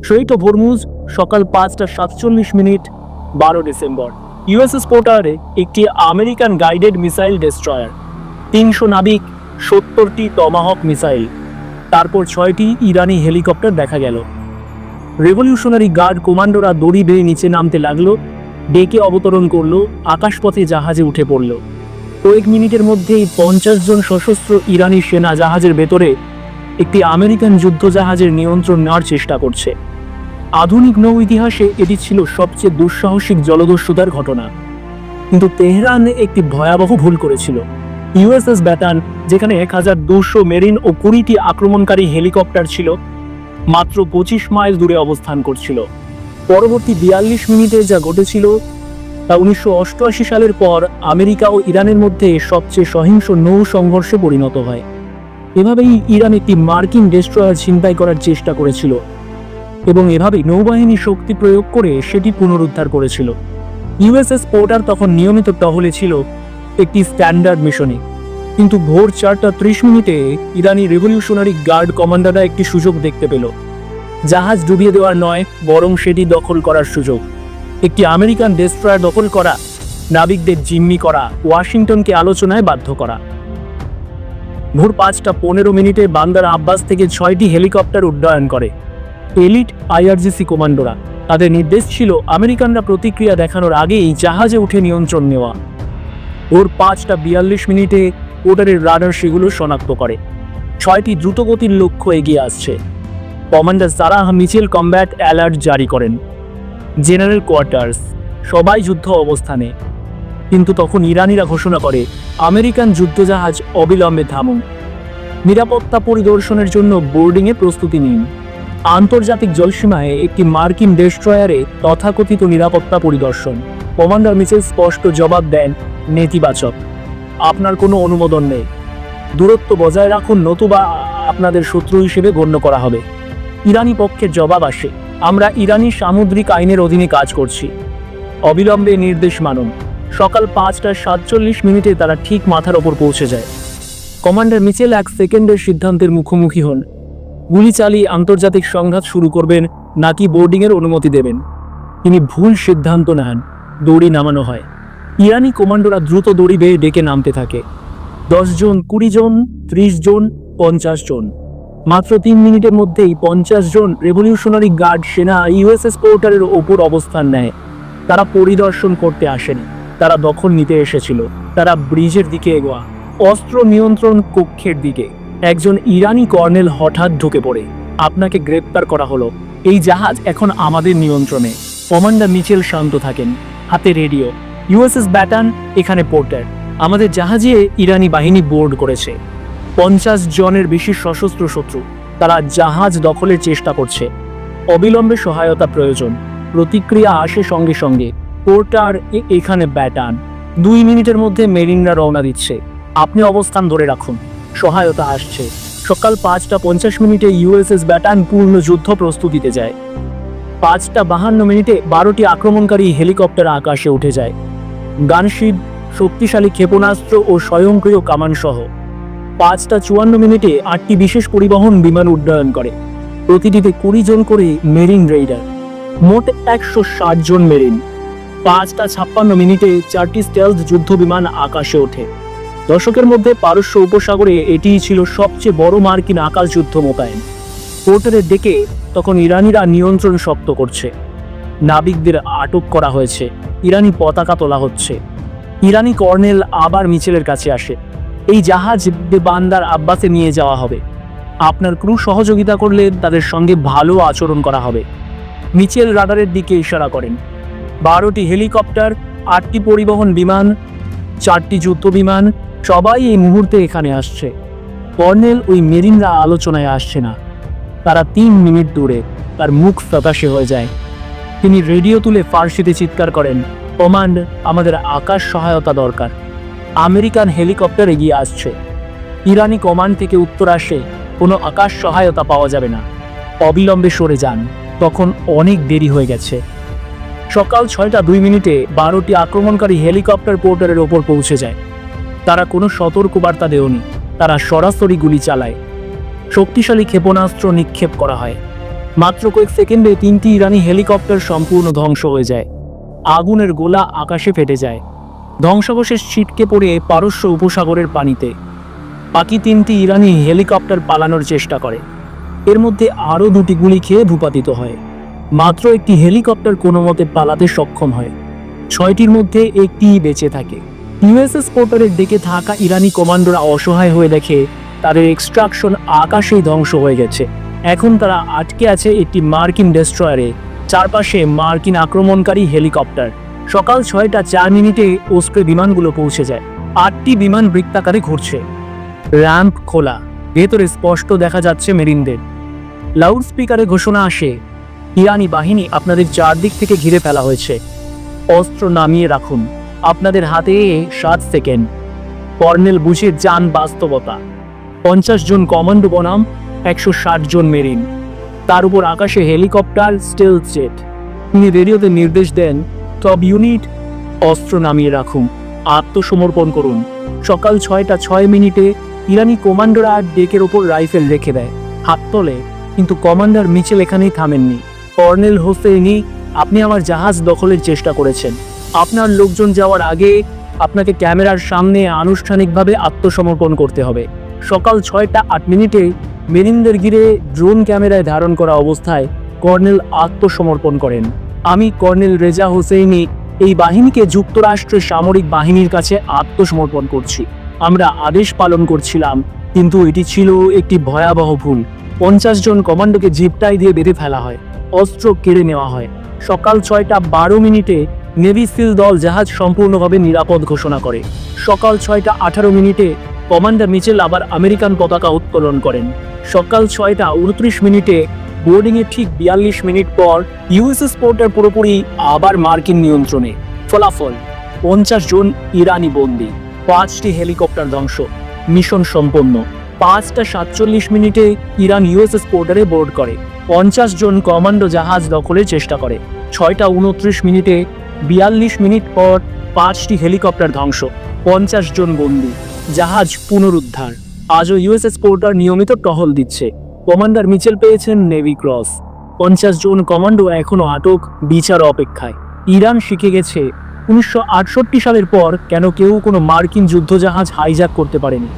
Straight of Hormuz, সকাল 5:47, 12 December. USS পোর্টারে একটি American guided missile destroyer, 300 নাবিক, 70টি টমাহক মিসাইল, তারপর 6টি ইরানি হেলিকপ্টার দেখা গেল। রেভলিউশনারি গার্ড কমান্ডোরা দড়ি বেয়ে নিচে নামতে লাগলো, ডেকে অবতরণ করলো, আকাশপথে জাহাজে উঠে পড়ল। কয়েক মিনিটের মধ্যেই 50 জন সশস্ত্র ইরানি সেনা জাহাজের ভেতরে একটি আমেরিকান যুদ্ধজাহাজের নিয়ন্ত্রণ নেওয়ার চেষ্টা করছে। আধুনিক নৌ ইতিহাসে এটি ছিল সবচেয়ে দুঃসাহসিক জলদস্যুতার ঘটনা। কিন্তু তেহরান একটি ভয়াবহ ভুল করেছিল। ইউএসএস ব্যাটান, যেখানে 1200 মেরিন ও 20টি আক্রমণকারী হেলিকপ্টার ছিল, মাত্র 25 মাইল দূরে অবস্থান করছিল। পরবর্তী 42 মিনিটে যা ঘটেছিল তা 1988 সালের পর আমেরিকা ও ইরানের মধ্যে সবচেয়ে সহিংস নৌ সংঘর্ষে পরিণত হয়। এভাবেই ইরান একটি মার্কিন ডেস্ট্রয়ার ছিনতাই করার চেষ্টা করেছিল এবং এভাবেই নৌবাহিনী শক্তি প্রয়োগ করে সেটি পুনরুদ্ধার করেছিল। ইউএসএস পোর্টার তখন নিয়মিত টহলে ছিল একটি স্ট্যান্ডার্ড মিশনে। কিন্তু ভোর 4:30 ইরানি রেভলিউশনারি গার্ড কমান্ডাররা একটি সুযোগ দেখতে পেল। জাহাজ ডুবিয়ে দেওয়ার নয়, বরং সেটি দখল করার সুযোগ। একটি আমেরিকান ডেস্ট্রয়ার দখল করা, নাবিকদের জিম্মি করা, ওয়াশিংটনকে আলোচনায় বাধ্য করা। ভোর 5:15 বান্দার আব্বাস থেকে 6টি হেলিকপ্টার উড্ডয়ন করে এলিট আইআরজিসি কমান্ডোরা। তাদের নির্দেশ ছিল আমেরিকানরা প্রতিক্রিয়া দেখানোর আগেই জাহাজে উঠে নিয়ন্ত্রণ নেওয়া। ভোর 5:42 পোর্টারের রাডার সেগুলো শনাক্ত করে 6টি দ্রুতগতির লক্ষ্য এগিয়ে আসছে। Commander Sarah Mitchell combat alert জারি করেন। জেনারেল কোয়ার্টার্স, সবাই যুদ্ধ অবস্থানে। কিন্তু তখন ইরানিরা ঘোষণা করে, আমেরিকান যুদ্ধজাহাজ অবিলম্বে থামুন, নিরাপত্তা পরিদর্শনের জন্য বোর্ডিংয়ে প্রস্তুতি নিন। আন্তর্জাতিক জলসীমায় একটি মার্কিন ডেস্ট্রয়ারে তথাকথিত নিরাপত্তা পরিদর্শন। কমান্ডার মিচেল স্পষ্ট জবাব দেন, নেতিবাচক, আপনার কোনো অনুমোদন নেই, দূরত্ব বজায় রাখুন, নতুবা আপনাদের শত্রু হিসেবে গণ্য করা হবে। ইরানি পক্ষের জবাব আসে, আমরা ইরানি সামুদ্রিক আইনের অধীনে কাজ করছি, অবিলম্বে নির্দেশ মানুন। সকাল 5:47 তারা ঠিক মাথার ওপর পৌঁছে যায়। কমান্ডার মিচেল 1 সেকেন্ডের সিদ্ধান্তের মুখোমুখি হন, গুলি চালিয়ে আন্তর্জাতিক সংঘাত শুরু করবেন নাকি বোর্ডিংয়ের অনুমতি দেবেন। তিনি ভুল সিদ্ধান্ত নেন, দড়ি নামানো হয়। ইরানি কমান্ডোরা দ্রুত দড়ি বেয়ে ডেকে নামতে থাকে। 10 জন, 20 জন, 30 জন, 50 জন। মাত্র 3 মিনিটের মধ্যেই 50 জন রেভলিউশনারি গার্ড সেনা ইউএসএস পোর্টারের ওপর অবস্থান নেয়। তারা পরিদর্শন করতে আসেনি, তারা দখল নিতে এসেছিল। তারা ব্রিজের দিকে এগোয়া, অস্ত্র নিয়ন্ত্রণ কক্ষের দিকে। একজন ইরানি কর্নেল হঠাৎ ঢুকে পড়ে, আপনাকে গ্রেপ্তার করা হলো, এই জাহাজ এখন আমাদের নিয়ন্ত্রণে। কমান্ডার মিচেল শান্ত থাকেন, হাতে রেডিও। ইউএসএস ব্যাটান, এখানে পোর্টার, আমাদের জাহাজে ইরানি বাহিনী বোর্ড করেছে। 50 জনের বেশি সশস্ত্র শত্রু, তারা জাহাজ দখলের চেষ্টা করছে। অবিলম্বে সহায়তা প্রয়োজন। প্রতিক্রিয়া আসে সঙ্গে সঙ্গে। পোর্টার, এখানে ব্যাটান, 2 মিনিটের মধ্যে মেরিনরা রওনা দিচ্ছে, আপনি অবস্থান ধরে রাখুন, সহায়তা আসছে। সকাল 5:50 ইউএসএস ব্যাটান পূর্ণ যুদ্ধ প্রস্তুতিতে যায়। 5:52 12টি আক্রমণকারী হেলিকপ্টার আকাশে উঠে যায়, গানশিপ, শক্তিশালী ক্ষেপণাস্ত্র ও স্বয়ংক্রিয় কামান সহ। 5:54 8টি বিশেষ পরিবহন বিমান উড্ডয়ন করে, প্রতিটিতে 20 জন করে মেরিন রেইডার, মোট 160 জন মেরিন। 5:56 4টি স্টেলথ যুদ্ধ বিমান আকাশে ওঠে। দশকের মধ্যে পারস্য উপসাগরে এটিই ছিল সবচেয়ে বড় মার্কিন আকাশ যুদ্ধ মোতায়েন। পোর্টারের ডেকে তখন ইরানিরা নিয়ন্ত্রণ শক্ত করছে। নাবিকদের আটক করা হয়েছে, ইরানি পতাকা তোলা হচ্ছে। ইরানি কর্নেল আবার মিচেলের কাছে আসে, এই জাহাজ বান্দার আব্বাসে নিয়ে যাওয়া হবে, আপনার ক্রু সহযোগিতা করলে তাদের সঙ্গে ভালো আচরণ করা হবে। মিচেল রাডারের দিকে ইশারা করেন। 12টি হেলিকপ্টার, 8টি পরিবহন বিমান, 4টি যুদ্ধ বিমান, সবাই এই মুহূর্তে এখানে আসছে। কর্নেল, ওই মেরিনরা আলোচনায় আসছে না, তারা 3 মিনিট দূরে। তার মুখ ফ্যাকাশে হয়ে যায়। তিনি রেডিও তুলে ফার্সিতে চিৎকার করেন, কমান্ড, আমাদের আকাশ সহায়তা দরকার, আমেরিকান হেলিকপ্টার এগিয়ে আসছে। ইরানি কমান্ড থেকে উত্তর আসে, কোনো আকাশ সহায়তা পাওয়া যাবে না, অবিলম্বে সরে যান। তখন অনেক দেরি হয়ে গেছে। সকাল 6:02 12টি আক্রমণকারী হেলিকপ্টার পোর্টারের ওপর পৌঁছে যায়। তারা কোনো সতর্কবার্তা দেয়নি, তারা সরাসরি গুলি চালায়। শক্তিশালী ক্ষেপণাস্ত্র নিক্ষেপ করা হয়। মাত্র কয়েক সেকেন্ডে 3টি ইরানি হেলিকপ্টার সম্পূর্ণ ধ্বংস হয়ে যায়। আগুনের গোলা আকাশে ফেটে যায়, ধ্বংসাবশেষ ছিটকে পড়ে পারস্য উপসাগরের পানিতে। বাকি 3টি ইরানি হেলিকপ্টার পালানোর চেষ্টা করে, এর মধ্যে আরও 2টি গুলি খেয়ে ভূপাতিত হয়। মাত্র একটি হেলিকপ্টার কোনো মতে পালাতে সক্ষম হয়, 6টির মধ্যে একটিই বেঁচে থাকে। ইউএসএস পোর্টারের দিকে থাকা ইরানি কমান্ডোরা অসহায় হয়ে দেখে তাদের এক্সট্রাকশন আকাশেই ধ্বংস হয়ে গেছে। এখন তারা আটকে আছে একটি মার্কিন ডেস্ট্রয়ারে, চারপাশে মার্কিন আক্রমণকারী হেলিকপ্টার। সকাল 6:04 ওস্প্রে বিমানগুলো পৌঁছে যায়। 8টি বিমান বৃত্তাকারে ঘুরছে, র্যাম্প খোলা, ভেতরে স্পষ্ট দেখা যাচ্ছে মেরিনদের। লাউড স্পিকারে ঘোষণা আসে, ইরানি বাহিনী আপনাদের চারদিক থেকে ঘিরে ফেলা হয়েছে, অস্ত্র নামিয়ে রাখুন, আপনাদের হাতে 7 সেকেন্ড। কর্নেল বুঝে যান বাস্তবতা। 50 জন কমান্ডো বনাম 160 জন মেরিন, তার উপর আকাশে হেলিকপ্টার, স্টেলথ জেট। তিনি রেডিওতে নির্দেশ দেন, টপ ইউনিট অস্ত্র নামিয়ে রাখুন, আত্মসমর্পণ করুন। সকাল 6:06 ইরানি কমান্ডোরা ডেকের ওপর রাইফেল রেখে দেয়, হাত তোলে, কিন্তু কমান্ডার মিচেল এখানেই থামেননি। কর্নেল হোসেইনি, আপনি আমার জাহাজ দখলের চেষ্টা করেছেন, আপনার লোকজন যাওয়ার আগে আপনাকে ক্যামেরার সামনে আনুষ্ঠানিকভাবে আত্মসমর্পণ করতে হবে। সকাল 6:08 মেরিনদের ঘিরে ড্রোন ক্যামেরায় ধারণ করা অবস্থায় কর্নেল আত্মসমর্পণ করেন। আমি কর্নেল রেজা হোসেইনি এই বাহিনীকে যুক্তরাষ্ট্রের সামরিক বাহিনীর কাছে আত্মসমর্পণ করছি। আমরা আদেশ পালন করছিলাম, কিন্তু এটি ছিল একটি ভয়াবহ ভুল। 50 জন কমান্ডোকে জিপটাই দিয়ে বেঁধে ফেলা হয়, অস্ত্র কেড়ে নেওয়া হয়। সকাল 6:12 নেভি সিল দল জাহাজ সম্পূর্ণভাবে নিরাপদ ঘোষণা করে। সকাল 6:18 কমান্ডার মিচেল আবার আমেরিকান পতাকা উত্তোলন করেন। সকাল 6:29 বোর্ডিংয়ের ঠিক 42 মিনিট পর ইউএসএস পোর্টার পুরোপুরি আবার মার্কিন নিয়ন্ত্রণে। ফলাফল, 50 জন ইরানি বন্দী, 5টি হেলিকপ্টার ধ্বংস, মিশন সম্পন্ন। 5:47 ইরান ইউএসএস পোর্টারে বোর্ড করে। 50 জন কমান্ডো জাহাজ দখলের চেষ্টা করে। 6:29 42 মিনিট পর 5টি হেলিকপ্টার ধ্বংস, 50 জন বন্দী, জাহাজ পুনরুদ্ধার। আজও ইউএসএস পোর্টার নিয়মিত টহল দিচ্ছে। কমান্ডার মিচেল পেয়েছেন নেভি ক্রস। 50 জন কমান্ডো এখনো আটক, বিচার অপেক্ষায়। ইরান শিখে গেছে 1968 সালের পর কেন কেউ কোনো মার্কিন যুদ্ধজাহাজ হাইজ্যাক করতে পারেনি।